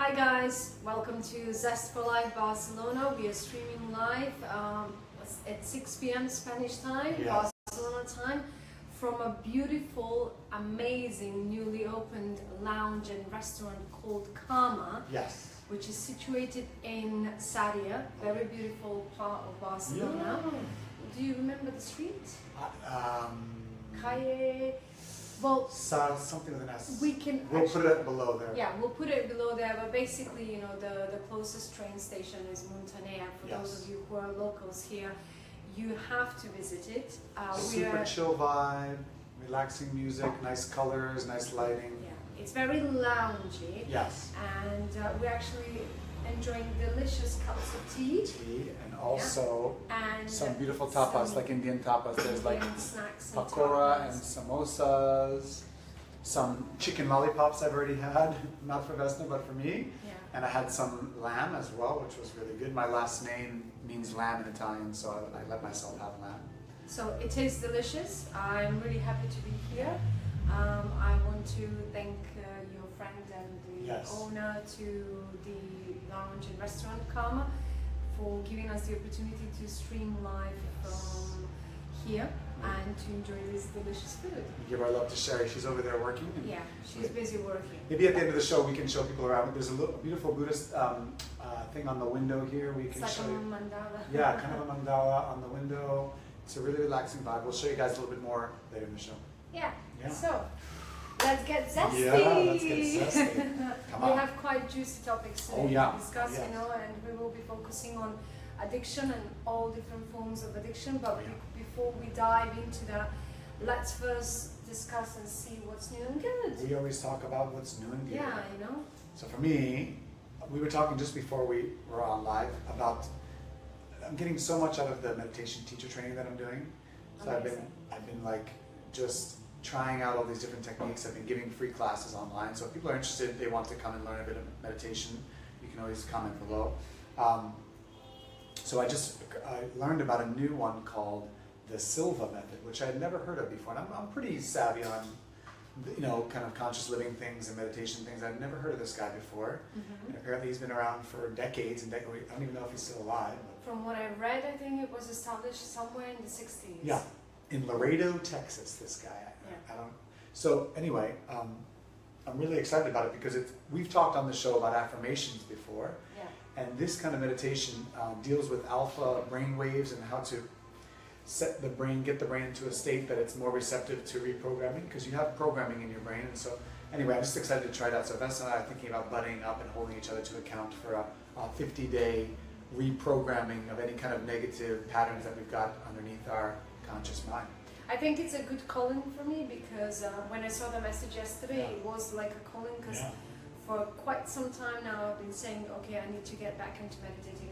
Hi guys, welcome to Zest for Life Barcelona. We are streaming live at 6 p.m. Spanish time, Barcelona time, from a beautiful, amazing, newly opened lounge and restaurant called Karma. Yes. Which is situated in Sarria, very beautiful part of Barcelona. Yeah. Do you remember the street? Calle. Well, something with an S. We'll put it below there. Yeah, we'll put it below there. But basically, you know, the closest train station is Montaner. For those of you who are locals here, you have to visit it. Super chill vibe, relaxing music, nice colors, nice lighting. Yeah, it's very loungy. Yes. And we're actually enjoying delicious cups of tea. And also some beautiful tapas, like Indian tapas. There's like snacks pakora and samosas, some chicken lollipops I've already had, not for Vesna, but for me. Yeah. And I had some lamb as well, which was really good. My last name means lamb in Italian, so I let myself have lamb. So it is delicious. I'm really happy to be here. I want to thank your friend and the owner to the lounge and restaurant Karma for giving us the opportunity to stream live from here and to enjoy this delicious food. We give our love to Sherry. She's over there working. Yeah, she's busy working. Maybe at the end of the show we can show people around. There's a beautiful Buddhist thing on the window here. We can show you. Like a mandala. Yeah, kind of a mandala on the window. It's a really relaxing vibe. We'll show you guys a little bit more later in the show. Yeah. So, let's get zesty. Yeah, let's get zesty. Come on. We have quite juicy topics to discuss, you know, and we will be focusing on addiction and all different forms of addiction. But before we dive into that, let's first discuss and see what's new and good. We always talk about what's new and good. Yeah, you know. So for me, we were talking just before we were on live about I'm getting so much out of the meditation teacher training that I'm doing. So I've been like just trying out all these different techniques. I've been giving free classes online. So if people are interested, they want to come and learn a bit of meditation, you can always comment below. So I learned about a new one called the Silva method, which I had never heard of before. And I'm pretty savvy on, you know, kind of conscious living things and meditation things. I've never heard of this guy before. And apparently he's been around for decades and I don't even know if he's still alive. From what I read, I think it was established somewhere in the 60s. Yeah, in Laredo, Texas, this guy. I don't. So anyway, I'm really excited about it because we've talked on the show about affirmations before, and this kind of meditation deals with alpha brain waves and how to get the brain into a state that it's more receptive to reprogramming, because you have programming in your brain. And so anyway, I'm just excited to try it out. So Vesna and I are thinking about buddying up and holding each other to account for a 50-day reprogramming of any kind of negative patterns that we've got underneath our conscious mind. I think it's a good calling for me because when I saw the message yesterday, it was like a calling because for quite some time now I've been saying, okay, I need to get back into meditating,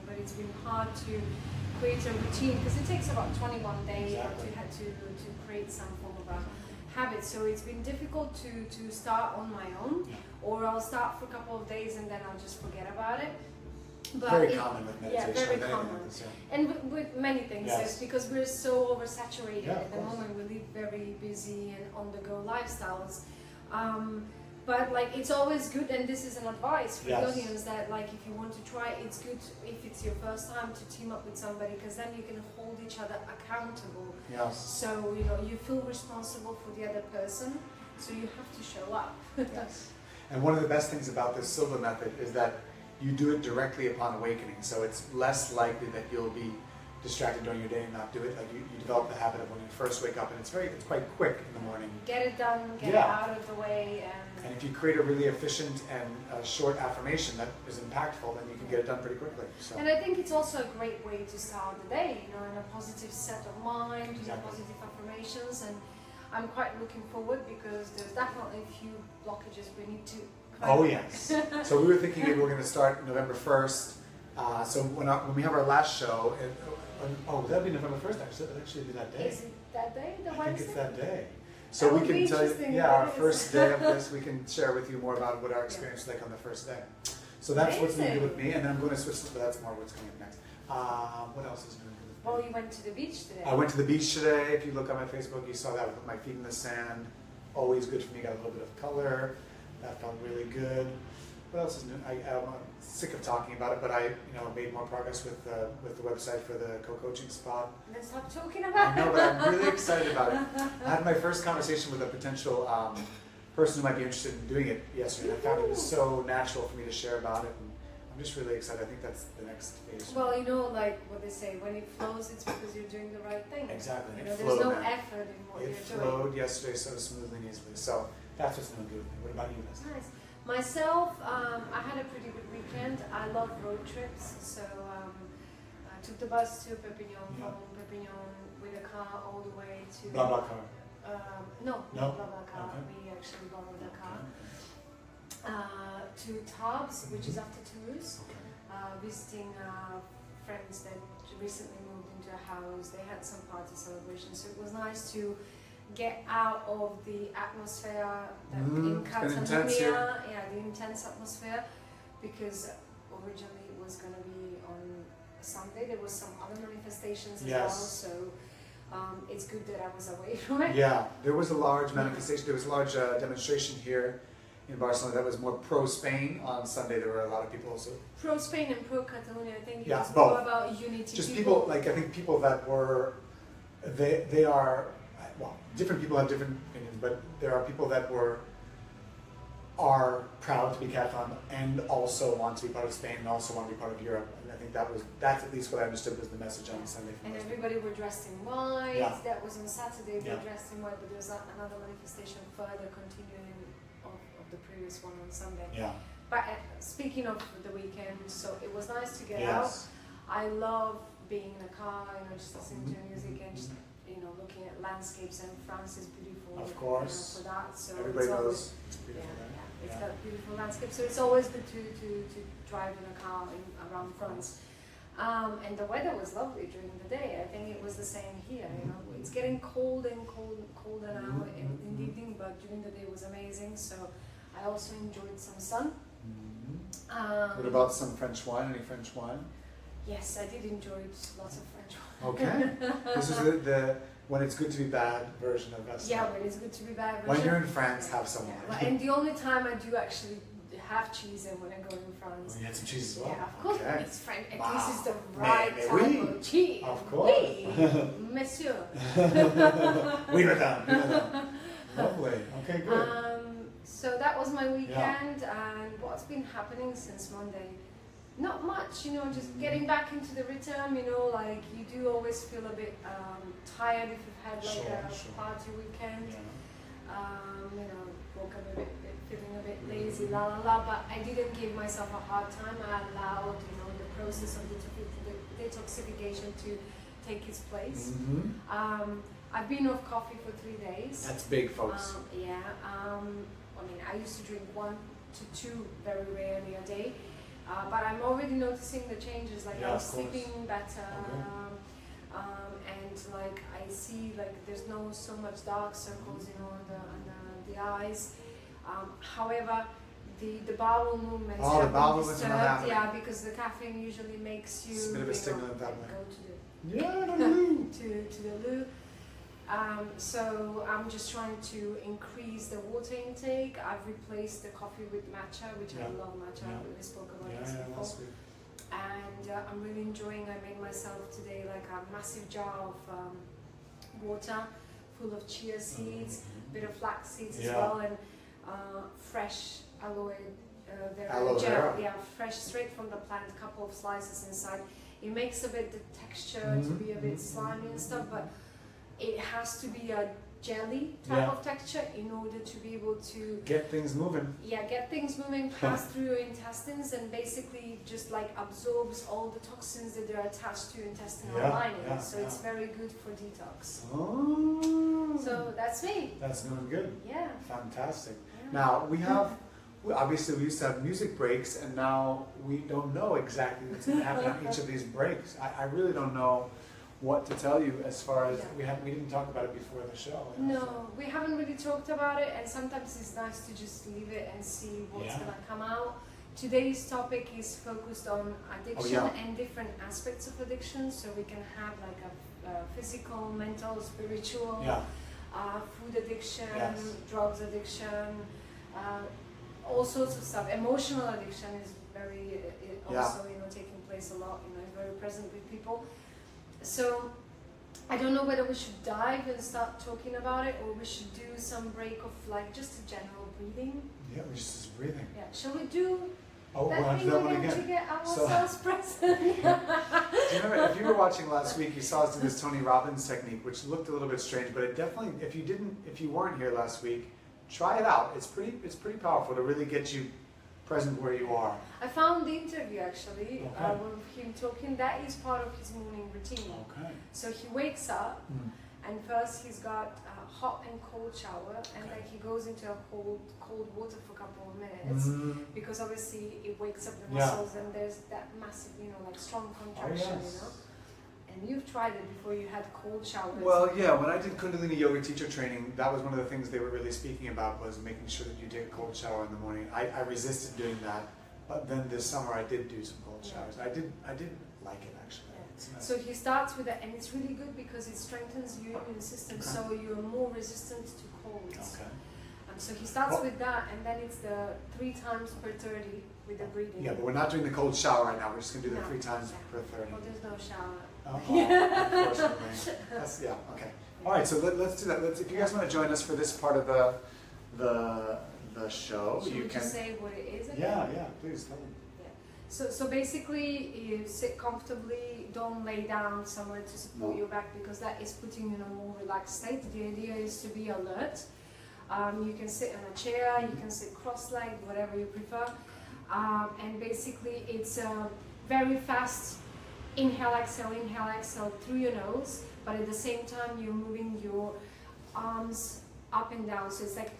but it's been hard to create a routine because it takes about 21 days to create some form of a habit. So it's been difficult to start on my own, or I'll start for a couple of days and then I'll just forget about it. But very common with meditation. Yeah, very common. And with many things, because we're so oversaturated at the moment. We live very busy and on-the-go lifestyles. But like, it's always good, and this is an advice for the audience, that like, if you want to try, it's good if it's your first time to team up with somebody, because then you can hold each other accountable. So, you know, you feel responsible for the other person, so you have to show up. And one of the best things about this Silva method is that you do it directly upon awakening, so it's less likely that you'll be distracted during your day and not do it. Like you develop the habit of when you first wake up, and it's quite quick in the morning. Get it done, get it out of the way. And if you create a really efficient and short affirmation that is impactful, then you can get it done pretty quickly. So. And I think it's also a great way to start the day, you know, in a positive set of mind, positive affirmations, and I'm quite looking forward because there's definitely a few blockages we need to. Oh yes. So we were thinking maybe we're going to start November 1st. So when we have our last show, that'd be November 1st actually. That'd actually be that day. Is it that day? I think it's that day. So we can tell you, our first day of this, we can share with you more about what our experience was like on the first day. So that's what's new with me, and then I'm going to switch, but that's more what's coming up next. What else is new? Well, you went to the beach today. I went to the beach today. If you look on my Facebook, you saw that. I put my feet in the sand. Always good for me. Got a little bit of color. That felt really good. What else is new? I'm sick of talking about it, but I made more progress with the website for the co-coaching spot. Then stop talking about it. I know, but I'm really excited about it. I had my first conversation with a potential person who might be interested in doing it yesterday. I found it was so natural for me to share about it, and I'm just really excited. I think that's the next phase. Well, like what they say, when it flows, it's because you're doing the right thing. Exactly. There's flowed, no man. effort in what you're doing. It flowed yesterday so smoothly and easily. So that's what's new. What about you, Vesna? Nice. Myself, I had a pretty good weekend. I love road trips, so I took the bus to Perpignan, from Perpignan with a car all the way to... BlaBlaCar. No, No? BlaBlaCar. Okay. We actually borrowed a car. To Tarbes, which is after Toulouse, visiting friends that recently moved into a house. They had some party celebrations, so it was nice to get out of the atmosphere that in Catalonia, the intense atmosphere, because originally it was going to be on Sunday. There was some other manifestations as well, so it's good that I was away from it. Yeah, there was a large manifestation. There was a large demonstration here in Barcelona that was more pro-Spain. On Sunday there were a lot of people also. Pro-Spain and pro-Catalonia, I think it was both. more about unity. Just people, I think people that were, they are, well, different people have different opinions, but there are people that are proud to be Catalan and also want to be part of Spain and also want to be part of Europe. And I think that's at least what I understood was the message on Sunday. And everybody were dressed in white. Yeah. That was on Saturday. They were dressed in white, but there was another manifestation further continuing of the previous one on Sunday. Yeah. But speaking of the weekend, so it was nice to get out. I love being in a car, just listening to music and just looking at landscapes, and France is beautiful. Of course. For that, so everybody knows it's beautiful. It's got beautiful landscape, so it's always good to drive in a car around France. And the weather was lovely during the day. I think it was the same here. It's getting colder now in the evening, but during the day it was amazing. So I also enjoyed some sun. What about some French wine? Any French wine? Yes, I did enjoy lots of French wine. Okay. This is the when it's good to be bad version of Vesna. Yeah, when it's good to be bad version. When you're in France, have some wine. And the only time I do actually have cheese in when I go in France. Oh, you had some cheese as well? Yeah, of course. Okay. It's French. And Wow. this is the right type of cheese. Of course. Oui, monsieur. Oui, madame. Lovely. Okay, good. So that was my weekend, and what's been happening since Monday? Not much, just getting back into the rhythm, like you do always feel a bit tired if you've had like a party weekend. Woke up a bit feeling a bit lazy, but I didn't give myself a hard time. I allowed, the process of the detoxification to take its place. I've been off coffee for 3 days. That's big, folks. I used to drink 1 to 2 very rarely a day. But I'm already noticing the changes, like I'm sleeping better, and like I see like there's so much dark circles, on the eyes. However, the bowel movements the bowel been movements are not happening. Yeah, because the caffeine usually makes you It's a bit of a stimulant that way. go to the to the loo. So I'm just trying to increase the water intake. I've replaced the coffee with matcha, which I love matcha. We spoke about this before. And I'm really enjoying. I made myself today like a massive jar of water full of chia seeds, a bit of flax seeds as well, and fresh aloe vera gel. Yeah, fresh straight from the plant. A couple of slices inside. It makes a bit the texture to be a bit slimy and stuff, but it has to be a jelly type of texture in order to be able to get things moving. Yeah, get things moving, pass through your intestines, and basically just like absorbs all the toxins that are attached to your intestinal lining. So it's very good for detox. Oh. So that's me. That's doing good. Yeah. Fantastic. Now we have. Obviously, we used to have music breaks, and now we don't know exactly what's going to happen on each of these breaks. I really don't know what to tell you as far as we didn't talk about it before the show. No, we haven't really talked about it, and sometimes it's nice to just leave it and see what's going to come out. Today's topic is focused on addiction and different aspects of addiction, so we can have like a physical, mental, spiritual, food addiction, drugs addiction, all sorts of stuff. Emotional addiction is very also taking place a lot. Very present with people. So I don't know whether we should dive and start talking about it, or we should do some break of like just a general breathing. Yeah, we're just breathing. Yeah, shall we do we'll that have to thing do that one again again to get ourselves present? Do you remember, if you were watching last week, you saw us do this Tony Robbins technique, which looked a little bit strange, but it definitely, if you weren't here last week, try it out. It's pretty powerful to really get you present where you are. I found the interview actually, Okay. with him talking. That is part of his morning routine. Okay. So he wakes up, and first he's got a hot and cold shower, and then he goes into a cold water for a couple of minutes, because obviously it wakes up the muscles, and there's that massive, like strong contraction, And you've tried it before. You had cold showers. Well, yeah, when I did Kundalini yoga teacher training, that was one of the things they were really speaking about, was making sure that you take a cold shower in the morning. I resisted doing that, but then this summer I did do some cold showers. I did like it actually. It's nice. So he starts with that, and it's really good because it strengthens your immune system, so you're more resistant to colds. Okay. So he starts with that, and then it's the 3 times per 30 with the breathing. Yeah, but we're not doing the cold shower right now. We're just going to do the 3 times per 30. Oh, there's no shower. Unfortunately. Okay. All right, so let's do that. If you guys want to join us for this part of the show, Should you we can. just say what it is again? Yeah, please tell them. So basically, you sit comfortably. Don't lay down somewhere to support your back, because that is putting you in a more relaxed state. The idea is to be alert. You can sit on a chair, you can sit cross-legged, whatever you prefer. And basically, it's a very fast inhale, exhale through your nose, but at the same time, you're moving your arms up and down. So it's like,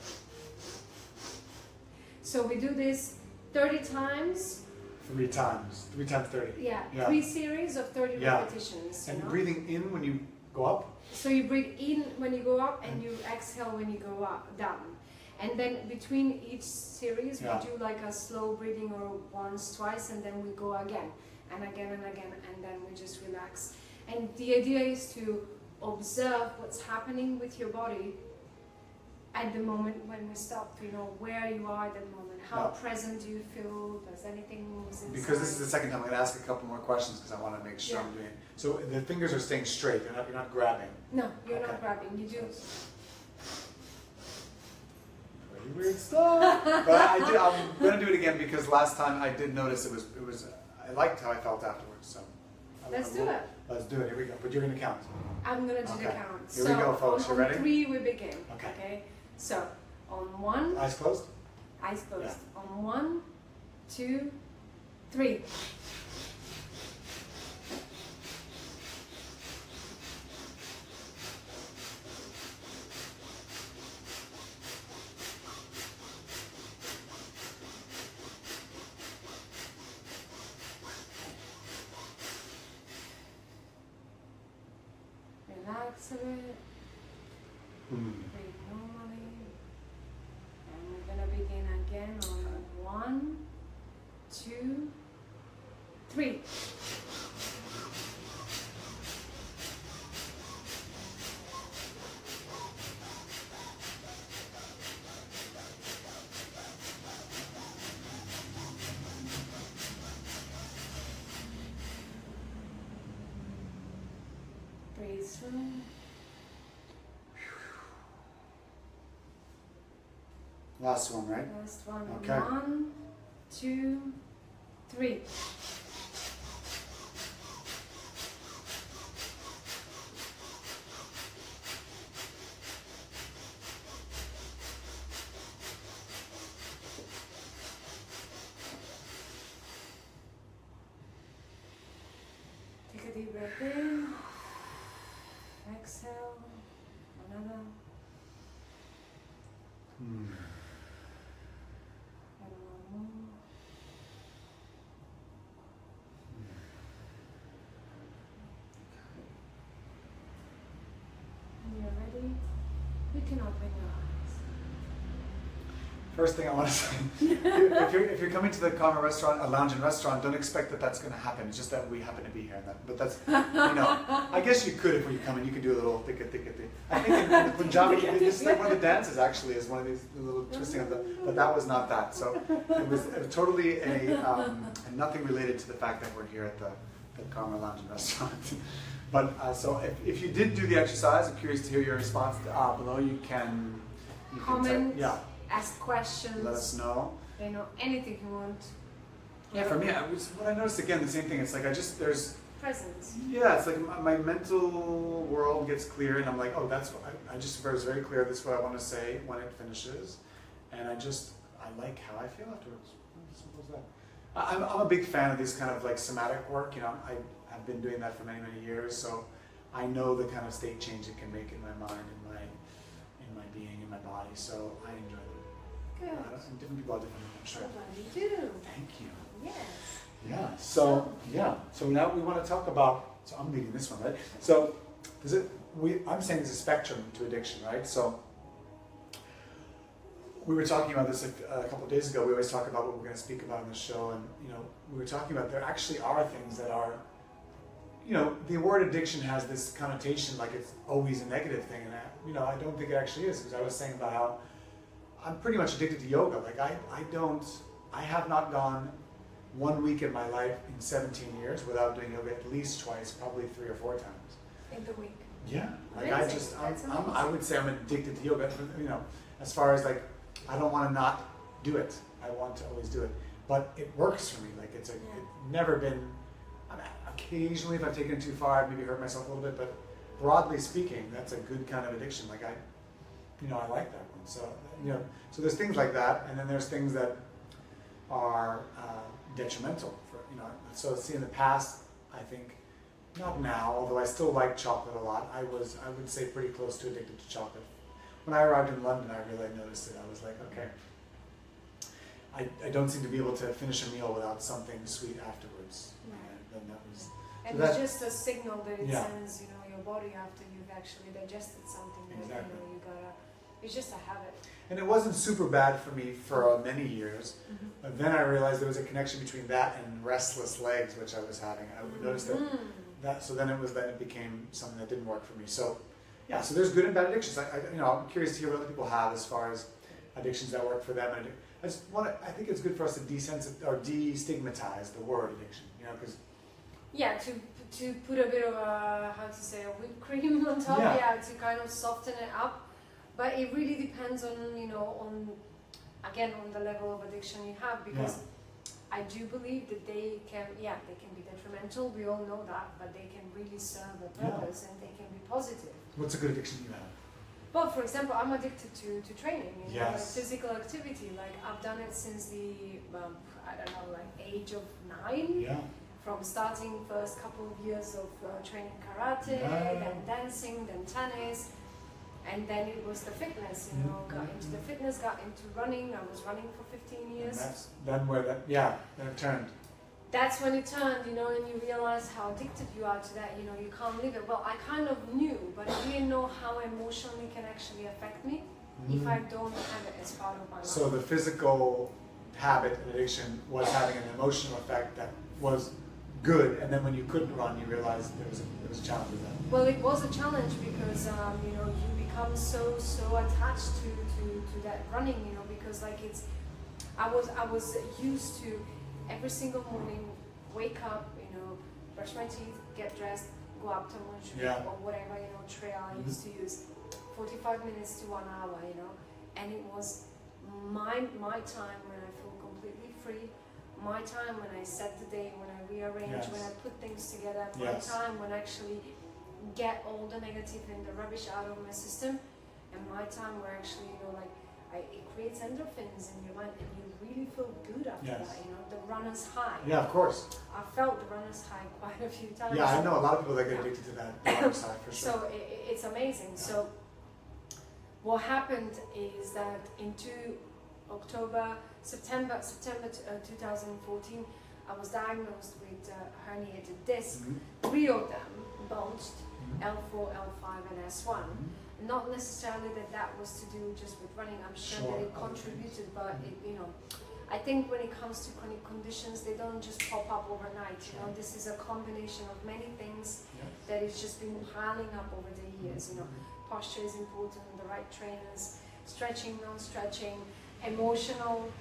so we do this 30 times. 3 times 30. Yeah. 3 series of 30 repetitions. And breathing in when you go up. So you breathe in when you go up, and you exhale when you go down. And then between each series, we do like a slow breathing, or once, twice, and then we go again and again and again, and then we just relax. And the idea is to observe what's happening with your body at the moment when we stop. Where you are at the moment. How present do you feel? Does anything move inside? Because this is the second time, I'm going to ask a couple more questions because I want to make sure I'm doing it. So the fingers are staying straight. You're not grabbing. No, you're not grabbing. You do. Pretty weird stuff. But I'm going to do it again because last time I did notice it was. I liked how I felt afterwards. So let's do it. Let's do it. Here we go. But you're going to count. I'm going to do the count. Here we go, folks. You ready? On 3 we begin. Okay. So on 1. Eyes closed. Eyes closed. Yeah. On 1, 2, 3. Relax a bit. Breathe normally. And we're going to begin again on 1, 2, 3. Breathe through. Last one, right? Last one. Okay. 1, 2, 3. Take a deep breath in. Exhale. Another. And one more. When you're ready, you can open your eyes. First thing I want to say, if you're coming to the Karma restaurant, a lounge and restaurant, don't expect that that's going to happen. It's just that we happen to be here. But that's, I guess you could, if you come in, you could do a little thicka. I think in the Punjabi, it's like one of the dances actually is one of these little twisting of the, but that was not that. So it was totally nothing related to the fact that we're here at the Karma Lounge and Restaurant. But so if you did do the exercise, I'm curious to hear your response below. You can comment, ask questions. Let us know. Anything you want. Yeah, for me, what I noticed again, the same thing. It's like there's presence. Yeah, it's like my mental world gets clear, and I'm like, oh, that's what I just was very clear. This is what I want to say when it finishes, and I like how I feel afterwards. Simple as that. I'm a big fan of these kind of like somatic work. I've been doing that for many years, so I know the kind of state change it can make in my mind, in my being, in my body. So I enjoy them. Good. And different people are different, I'm sure. You do. Thank you. Yes. Yeah. So now we want to talk about. So I'm leading this one, right? So I'm saying there's a spectrum to addiction, right? So we were talking about this a couple of days ago. We always talk about what we're going to speak about on the show, and we were talking about there actually are things that are. The word addiction has this connotation like it's always a negative thing, and I don't think it actually is, because I was saying about how I'm pretty much addicted to yoga. Like I have not gone 1 week in my life in 17 years without doing yoga at least twice, probably 3 or 4 times. In the week. Yeah, like amazing. I would say I'm addicted to yoga. As far as like, I don't want to not do it. I want to always do it, but it works for me. Like it's never been. Occasionally, if I've taken it too far, I've maybe hurt myself a little bit. But broadly speaking, that's a good kind of addiction. Like I like that one. So so there's things like that, and then there's things that are detrimental for So see, in the past, I think, not now, although I still like chocolate a lot. I would say pretty close to addicted to chocolate. When I arrived in London, I really noticed it. I was like, okay, I don't seem to be able to finish a meal without something sweet afterwards. And it's just a signal that it sends, your body after you've actually digested something. Exactly. It's just a habit. And it wasn't super bad for me for many years, but then I realized there was a connection between that and restless legs, which I was having. I noticed that. So then it became something that didn't work for me. So yeah, so there's good and bad addictions. I'm curious to hear what other people have as far as addictions that work for them. And I think it's good for us to destigmatize the word addiction, because. Yeah, to put a bit of a whipped cream on top, to kind of soften it up. But it really depends on on the level of addiction you have, because I do believe that they can be detrimental. We all know that, but they can really serve a purpose and they can be positive. What's a good addiction you have? Well, for example, I'm addicted to training, like physical activity. Like I've done it since the age of 9. Yeah. From starting first couple of years of training karate, then dancing, then tennis, and then it was the fitness. Got into the fitness, got into running. I was running for 15 years. And that's then where then it turned. That's when it turned, and you realize how addicted you are to that. You can't leave it. Well, I kind of knew, but I didn't know how emotionally it can actually affect me if I don't have it as part of my life. So the physical habit and addiction was having an emotional effect that was good, and then when you couldn't run, you realized there was a challenge with that. Well, it was a challenge because you become so attached to that running, because like I was used to every single morning wake up, brush my teeth, get dressed, go up to Montreal or whatever trail I used to use, 45 minutes to 1 hour, and it was my time when I feel completely free. My time when I set the day, when I rearrange, when I put things together, my time when I actually get all the negative and the rubbish out of my system, and my time where actually, it creates endorphins in your mind and you really feel good after that, the runner's high. Yeah, of course. I felt the runner's high quite a few times. Yeah, I know a lot of people that get addicted to that runner's high for sure. So it's amazing. Yeah. So what happened is that September 2014, I was diagnosed with herniated disc. 3 of them bulged, L4, L5 and S1. Not necessarily that was to do just with running. I'm sure that it contributed, but it, you know, I think when it comes to chronic conditions, they don't just pop up overnight. You know, this is a combination of many things that has just been piling up over the years. You know, posture is important, the right trainers, stretching, non-stretching, emotional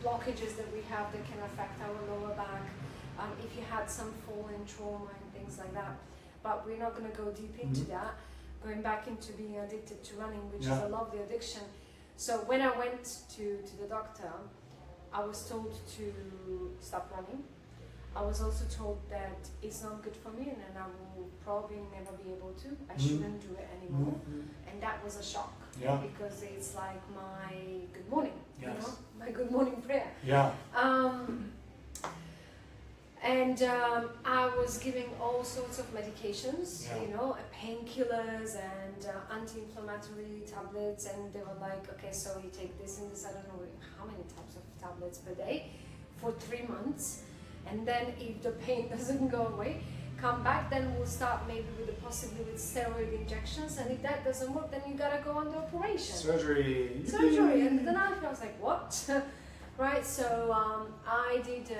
blockages that we have that can affect our lower back. If you had some fall and trauma and things like that, but we're not going to go deep into that. Going back into being addicted to running, which is a lovely addiction. So when I went to the doctor, I was told to stop running. I was also told that it's not good for me and then I will probably never be able to. I shouldn't do it anymore. And that was a shock because it's like my good morning, you know, my good morning prayer. And I was giving all sorts of medications, you know, painkillers and anti-inflammatory tablets, and they were like, okay, so you take this and this, I don't know how many types of tablets per day for 3 months, and then if the pain doesn't go away, come back, then we'll start maybe with the possibility with steroid injections, and if that doesn't work, then you gotta go under operation. Surgery, and then I was like, what? Right, so I did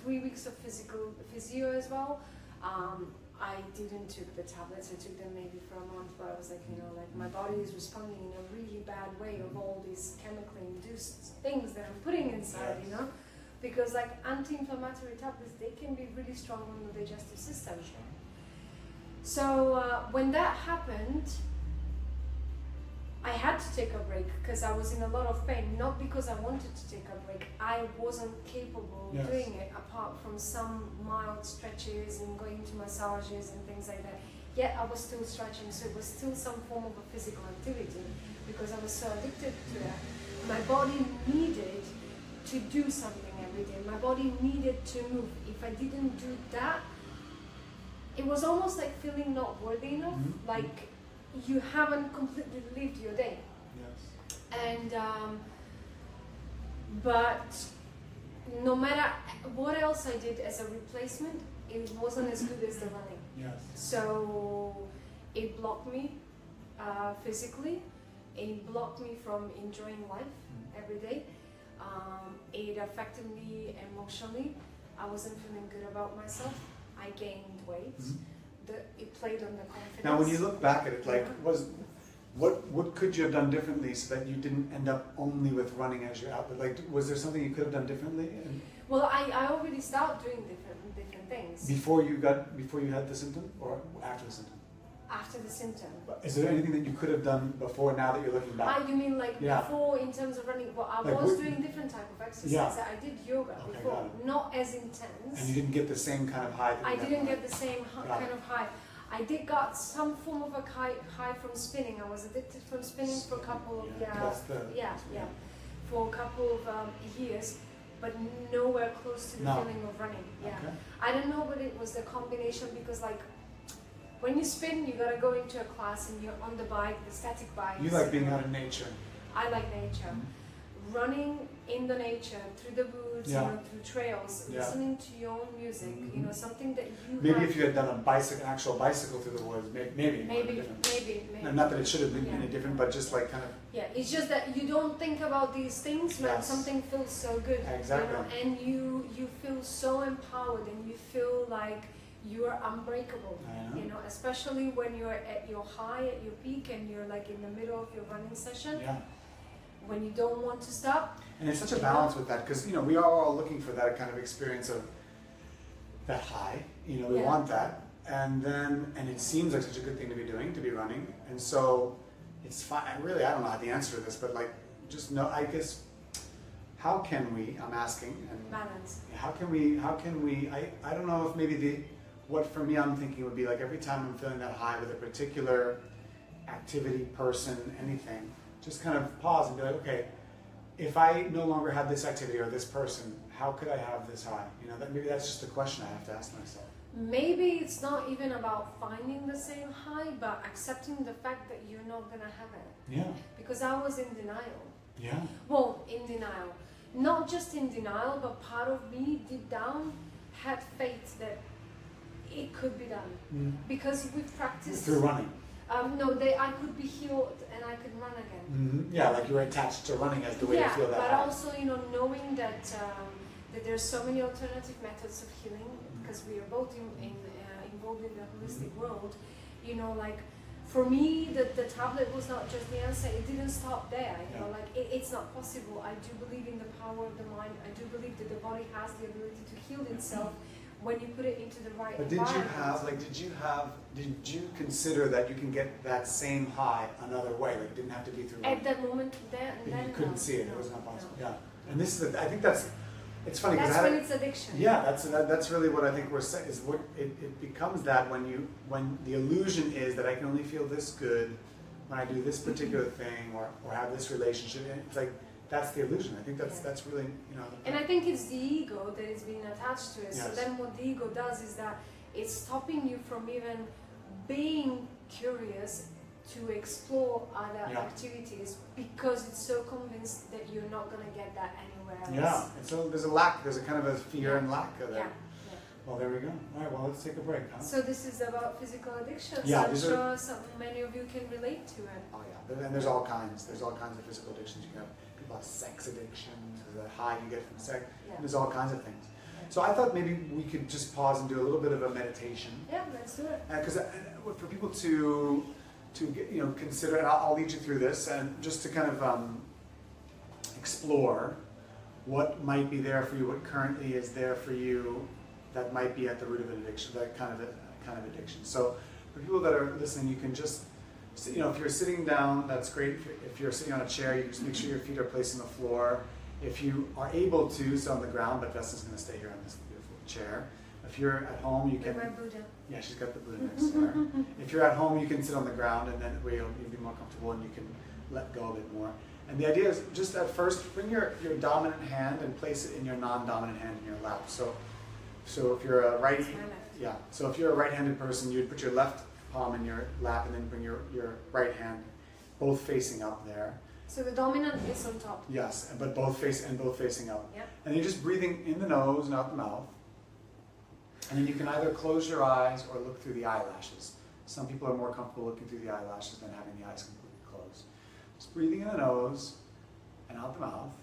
3 weeks of physio as well. I didn't took the tablets, I took them maybe for a month, but I was like, you know, like my body is responding in a really bad way of all these chemically induced things that I'm putting inside, you know? Because like anti-inflammatory tablets, they can be really strong on the digestive system. So when that happened, I had to take a break because I was in a lot of pain, not because I wanted to take a break. I wasn't capable of doing it apart from some mild stretches and going to massages and things like that. Yet I was still stretching, so it was still some form of a physical activity because I was so addicted to that. My body needed to do something every day. My body needed to move. If I didn't do that, it was almost like feeling not worthy enough, like you haven't completely lived your day. And but no matter what else I did as a replacement, it wasn't as good as the running. So it blocked me physically, it blocked me from enjoying life every day. It affected me emotionally. I wasn't feeling good about myself. I gained weight. It played on the confidence. Now, when you look back at it, like, what could you have done differently so that you didn't end up only with running as your outlet? Like, was there something you could have done differently? Well, I already started doing different things. Before you had the symptom, or after the symptom? After the symptom. Is there anything that you could have done before now that you're looking back? You mean like before in terms of running? Well, I was doing different type of exercise. I did yoga before, not as intense. And you didn't get the same kind of high? I didn't get the same kind of high. I did got some form of a high from spinning. I was addicted from spinning for a couple of for a couple of years, but nowhere close to the feeling of running. I don't know, but it was the combination because like. When you spin, you gotta go into a class and you're on the bike, the static bike. You like being out in nature. I like nature. Running in the nature, through the woods, you know, through trails, listening to your own music, you know, something that you maybe if you had done an actual bicycle through the woods, maybe. Not that it should have been any different, but just like kind of. Yeah, it's just that you don't think about these things when something feels so good. Exactly. You know, and you feel so empowered and you feel like you are unbreakable, you know, especially when you're at your high, at your peak, and you're like in the middle of your running session, when you don't want to stop. And there's such a balance with that, because, you know, we are all looking for that kind of experience of that high, you know, we want that, and it seems like such a good thing to be doing, to be running, and so it's fine. Really, I don't know how the answer to this, but like, just know, I guess, how can we, I'm asking, and balance. How can we, I don't know if maybe what for me I'm thinking would be like every time I'm feeling that high with a particular activity, person, anything, just kind of pause and be like, okay, if I no longer had this activity or this person, how could I have this high? You know, maybe that's just a question I have to ask myself. Maybe it's not even about finding the same high, but accepting the fact that you're not gonna have it. Yeah. Because I was in denial. Yeah. Well, in denial. Not just in denial, but part of me deep down had faith that it could be done because we've practiced through running. No, I could be healed and I could run again. Mm-hmm. Yeah, like you were attached to running as the way to feel that. But also, you know, knowing that that there's so many alternative methods of healing, because we are both involved in the holistic world. You know, like for me, the tablet was not just the answer. It didn't stop there. You know, like it's not possible. I do believe in the power of the mind. I do believe that the body has the ability to heal itself when you put it into the right environment. Did you consider that you can get that same high another way? Like it didn't have to be through at that moment then you couldn't see it. It was not possible. No. Yeah, and this is I think that's it's funny. That's when it's addiction. Yeah, that's really what I think we're saying. Is what it becomes that when the illusion is that I can only feel this good when I do this particular thing or have this relationship. And it's like that's the illusion. I think that's really And I think it's the ego that is being attached to it. Yes. So then what the ego does is that it's stopping you from even being curious to explore other activities because it's so convinced that you're not going to get that anywhere else. Yeah, and so there's a kind of a fear and lack of that. Yeah. Well, there we go. All right, well, let's take a break, huh? So this is about physical addictions. Yeah, I'm sure many of you can relate to it. Oh yeah, and there's all kinds. There's all kinds of physical addictions. You can have people have sex addictions, the high you get from sex. And there's all kinds of things. So I thought maybe we could just pause and do a little bit of a meditation. Yeah, let's do it. Because for people to get, consider, and I'll lead you through this, and just to kind of explore what might be there for you, what currently is there for you that might be at the root of an addiction, that kind of addiction. So for people that are listening, you can just, if you're sitting down, that's great. If you're sitting on a chair, you just make sure your feet are placed on the floor. If you are able to, sit on the ground, but Vesna's going to stay here on this beautiful chair. If you're at home, you can. My Buddha. Yeah, she's got the Buddha next to her. If you're at home, you can sit on the ground, and then you'll be more comfortable, and you can let go a bit more. And the idea is just at first, bring your dominant hand and place it in your non-dominant hand in your lap. So if you're a so if you're a right-handed person, you'd put your left palm in your lap, and then bring your right hand, both facing up there. So the dominant is on top. Yes, but both facing up. Yep. And you're just breathing in the nose and out the mouth. And then you can either close your eyes or look through the eyelashes. Some people are more comfortable looking through the eyelashes than having the eyes completely closed. Just breathing in the nose and out the mouth.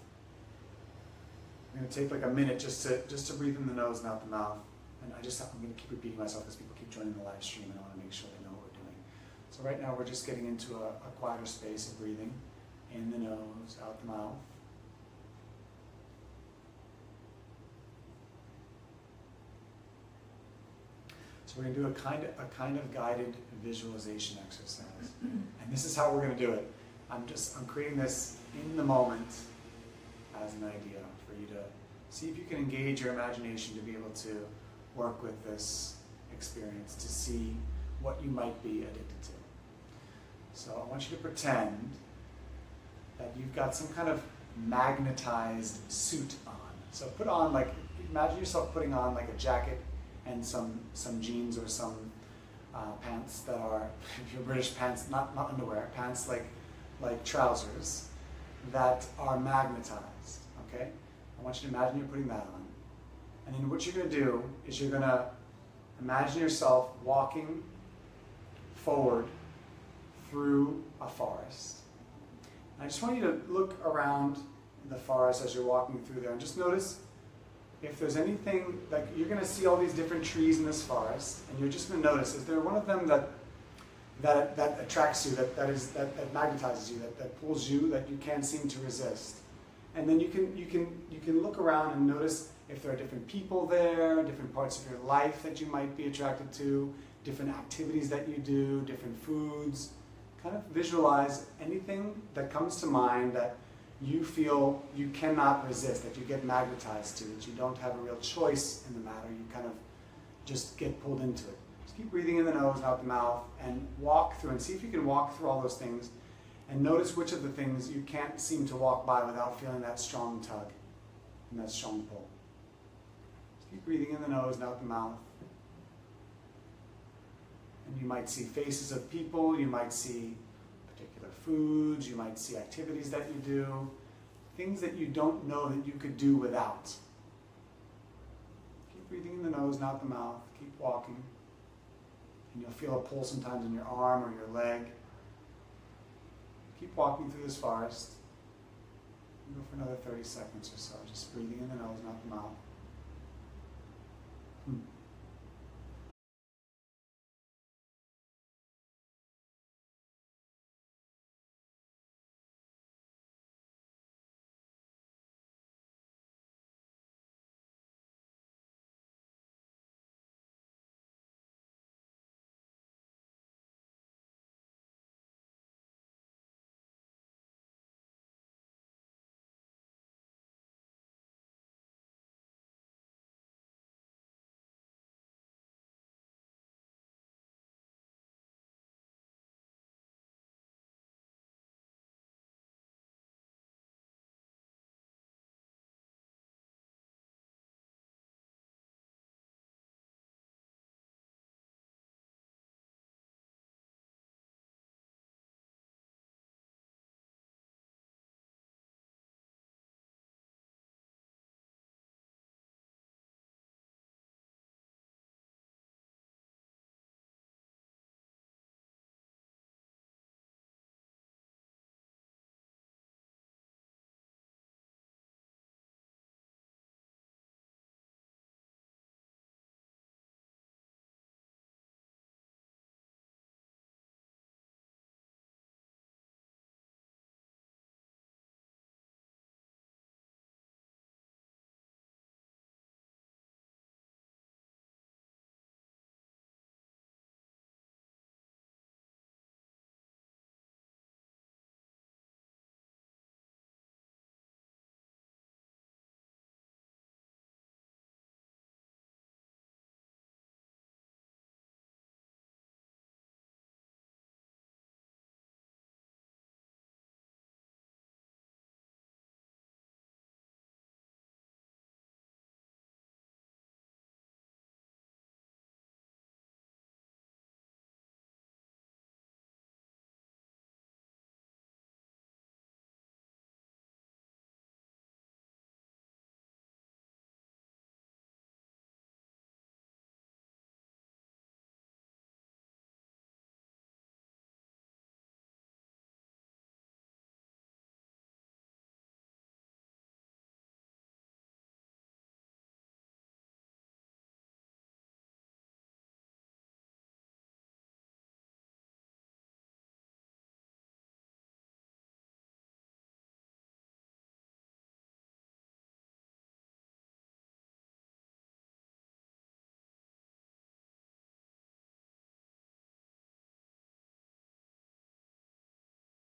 I'm going to take like a minute just to breathe in the nose and out the mouth. And I'm going to keep repeating myself because people keep joining the live stream, and I want to make sure they know what we're doing. So right now we're just getting into a quieter space of breathing. In the nose, out the mouth. So we're going to do a kind of guided visualization exercise. And this is how we're going to do it. I'm creating this in the moment as an idea for you to see if you can engage your imagination to be able to work with this experience, to see what you might be addicted to. So I want you to pretend that you've got some kind of magnetized suit on. So put on, imagine yourself putting on like a jacket and some jeans or some pants that are, if you're British, pants, not underwear, pants like trousers that are magnetized, okay? I want you to imagine you're putting that on. And then what you're going to do is you're going to imagine yourself walking forward through a forest. I just want you to look around the forest as you're walking through there and just notice if there's anything, like you're going to see all these different trees in this forest, and you're just going to notice, is there one of them that attracts you, that magnetizes you, that pulls you, that you can't seem to resist? And then you can look around and notice if there are different people there, different parts of your life that you might be attracted to, different activities that you do, different foods. Kind of visualize anything that comes to mind that you feel you cannot resist, that you get magnetized to, that you don't have a real choice in the matter, you kind of just get pulled into it. Just keep breathing in the nose and out the mouth and walk through, and see if you can walk through all those things and notice which of the things you can't seem to walk by without feeling that strong tug and that strong pull. Just keep breathing in the nose and out the mouth. And you might see faces of people, you might see particular foods, you might see activities that you do, things that you don't know that you could do without. Keep breathing in the nose, not the mouth. Keep walking. And you'll feel a pull sometimes in your arm or your leg. Keep walking through this forest. Go for another 30 seconds or so, just breathing in the nose, not the mouth.